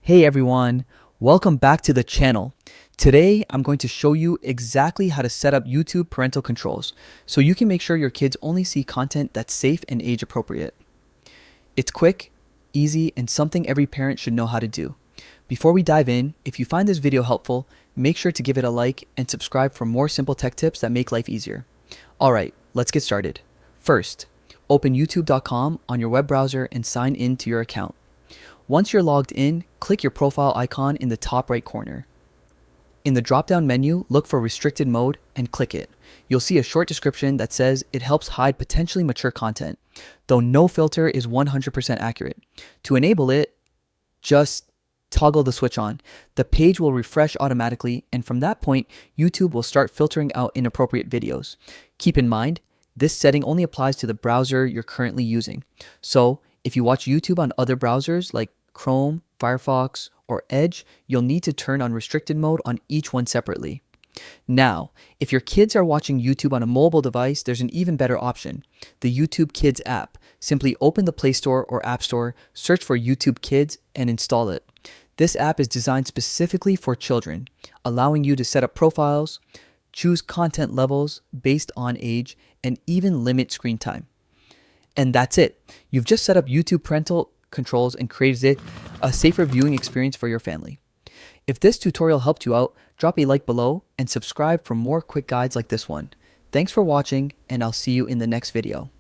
Hey everyone, welcome back to the channel. Today I'm going to show you exactly how to set up YouTube parental controls so you can make sure your kids only see content that's safe and age appropriate. It's quick, easy, and something every parent should know how to do. Before we dive in, if you find this video helpful, make sure to give it a like and subscribe for more simple tech tips that make life easier. Alright, let's get started. First, open youtube.com on your web browser and sign in to your account. Once you're logged in, click your profile icon in the top right corner. In the drop-down menu, look for restricted mode and click it. You'll see a short description that says it helps hide potentially mature content, though no filter is 100% accurate. To enable it, just toggle the switch on. The page will refresh automatically, and from that point, YouTube will start filtering out inappropriate videos. Keep in mind, this setting only applies to the browser you're currently using. So, if you watch YouTube on other browsers like Chrome, Firefox, or Edge, you'll need to turn on restricted mode on each one separately. Now, if your kids are watching YouTube on a mobile device, there's an even better option, the YouTube Kids app. Simply open the Play Store or App Store, search for YouTube Kids, and install it. This app is designed specifically for children, allowing you to set up profiles, choose content levels based on age, and even limit screen time. And that's it. You've just set up YouTube parental controls and created a safer viewing experience for your family. If this tutorial helped you out, drop a like below and subscribe for more quick guides like this one. Thanks for watching, and I'll see you in the next video.